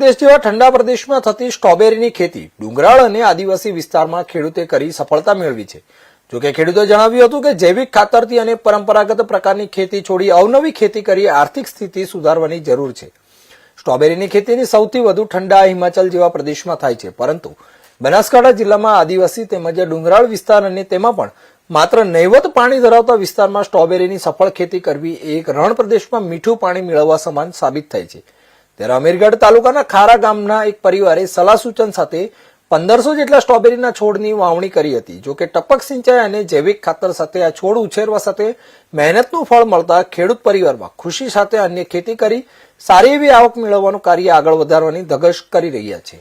દેશ જેવા ઠંડા પ્રદેશમાં થતી સ્ટ્રોબેરીની ખેતી ડુંગરાળ અને આદિવાસી વિસ્તારમાં ખેડૂતે કરી સફળતા મેળવી છે। જોકે ખેડૂતોએ જણાવ્યું હતું કે જૈવિક ખાતરથી અને પરંપરાગત પ્રકારની ખેતી છોડી અવનવી ખેતી કરી આર્થિક સ્થિતિ સુધારવાની જરૂર છે। સ્ટ્રોબેરીની ખેતીની સૌથી વધુ ઠંડા હિમાચલ જેવા પ્રદેશમાં થાય છે, પરંતુ બનાસકાંઠા જિલ્લામાં આદિવાસી તેમજ ડુંગરાળ વિસ્તાર અને તેમાં પણ માત્ર નહીવત પાણી ધરાવતા વિસ્તારમાં સ્ટ્રોબેરીની સફળ ખેતી કરવી એક રણ પ્રદેશમાં મીઠું પાણી મેળવવા સમાન સાબિત થાય છે। ત્યારે અમીરગઢ તાલુકાના ખારા ગામના એક પરિવારે સલાહ સૂચન સાથે 1500 જેટલા સ્ટ્રોબેરીના છોડની વાવણી કરી હતી। જોકે ટપક સિંચાઈ અને જૈવિક ખાતર સાથે આ છોડ ઉછેરવા સાથે મહેનતનું ફળ મળતા ખેડૂત પરિવારમાં ખુશી સાથે અન્ય ખેતી કરી સારી એવી આવક મેળવવાનું કાર્ય આગળ વધારવાની ધગશ કરી રહ્યા છે।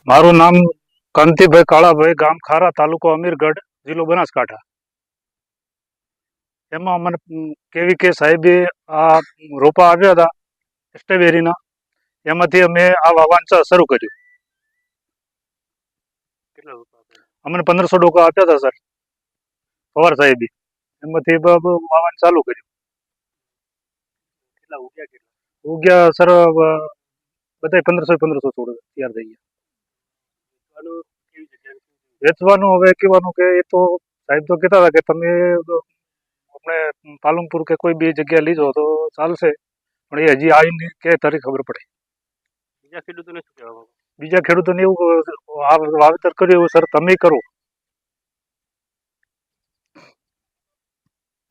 મારું નામ કાંતિભાઈ કાળાભાઈ, ગામ ખારા, તાલુકો અમીરગઢ, જિલ્લો બનાસકાંઠા। એમાં મને કેવીકે સાહેબે આ રોપા આપ્યા હતા સ્ટ્રોબેરીના, એમાંથી અમે આ વાવવાનું શરૂ કર્યું। અમને 1500 ડોકા આપ્યા હતા સર પવાર સાહેબે, એમાંથી વાવવાનું ચાલુ કર્યું। ઉગ્યા સર બધા 1500 છોડ તૈયાર થઈ ગયા। વેચવાનું હવે કહેવાનું કે એ તો સાહેબ તો કહેતા હતા કે તમે આપણે પાલનપુર કે કોઈ બી જગ્યા લીધો તો ચાલશે, પણ એ હજી આવીને કે તારી ખબર પડે। બીજા ખેડૂતોને એવું વાવેતર કર્યું એવું સર તમે કરો।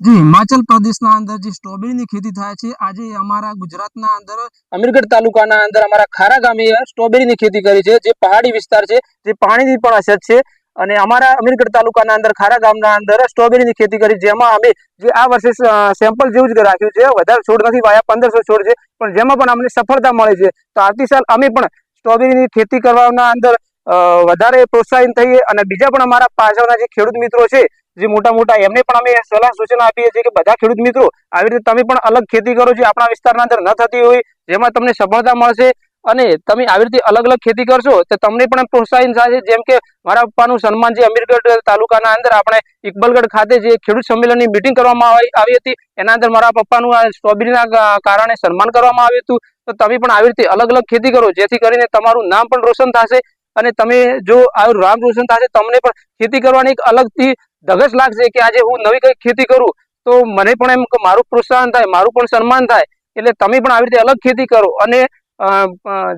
जी हिमाचल प्रदेशના અંદર જે સ્ટ્રોબેરીની ખેતી થાય છે, આજે અમારા ગુજરાતના અંદર અમીરગઢ તાલુકાના અંદર અમારા ખારા ગામે સ્ટ્રોબેરીની ખેતી કરી છે, જે પહાડી વિસ્તાર છે, જે પાણીની પણ અછત છે। અને અમારા અમીરગઢ તાલુકાના અંદર ખારા ગામના અંદર સ્ટ્રોબેરીની ખેતી કરી, જેમાં અમે જે આ વર્ષે સેમ્પલ જેવું જ રાખ્યું છે, વધારે છોડ નથી વાયા, 1500 છોડ છે, પણ જેમાં પણ અમને સફળતા મળે છે। તો આવતી સાલ અમે પણ સ્ટ્રોબેરીની ખેતી કરવાના અંદર વધારે પ્રોત્સાહિત થઈએ અને બીજા પણ અમારા પાછળના જે ખેડૂત મિત્રો છે, જે મોટા મોટા, એમને પણ અમે સલાહ સૂચન આપીએ છીએ કે બધા ખેડૂત મિત્રો આવી રીતે તમે પણ અલગ ખેતી કરો, જે આપણા વિસ્તારના અંદર ન થતી હોય, જેમાં તમને સફળતા મળશે અને તમે આવી રીતે અલગ અલગ ખેતી કરશો તો તમને પણ પ્રોત્સાહન થશે। જેમ કે મારા પપ્પાનું સન્માન જે અમીરગઢ તાલુકાના અંદર આપણે ઇકબલગઢ ખાતે જે ખેડૂત સંમેલનની મિટિંગ કરવામાં આવી હતી, એના અંદર મારા પપ્પાનું આ સ્ટ્રોબેરીના કારણે સન્માન કરવામાં આવ્યું હતું। તો તમે પણ આવી રીતે અલગ અલગ ખેતી કરો, જેથી કરીને તમારું નામ પણ રોશન થશે અને તમે જો આ નામ રોશન થશે, તમને પણ ખેતી કરવાની એક અલગથી ધગશ લાગશે કે આજે હું નવી કઈ ખેતી કરું તો મને પણ એમ કે મારું પ્રોત્સાહન થાય, મારું પણ સન્માન થાય। એટલે તમે પણ આવી રીતે અલગ ખેતી કરો અને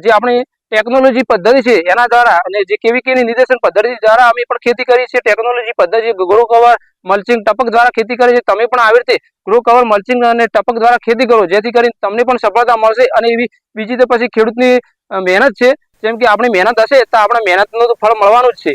જે આપણી ટેકનોલોજી પદ્ધતિ છે એના દ્વારા અને જે કેવીકેની નિર્દેશન પદ્ધતિ દ્વારા અમે પણ ખેતી કરી છે। ટેકનોલોજી પદ્ધતિ ગ્રો કવર, મલ્ચિંગ, ટપક દ્વારા ખેતી કરી છે। તમે પણ આવી રીતે ગ્રો કવર, મલ્ચિંગ અને ટપક દ્વારા ખેતી કરો, જેથી કરીને તમને પણ સફળતા મળશે। અને એવી બીજી તો પછી ખેડૂતની મહેનત છે, જેમ કે આપણી મહેનત હશે તો આપણે મહેનતનું ફળ મળવાનું જ છે।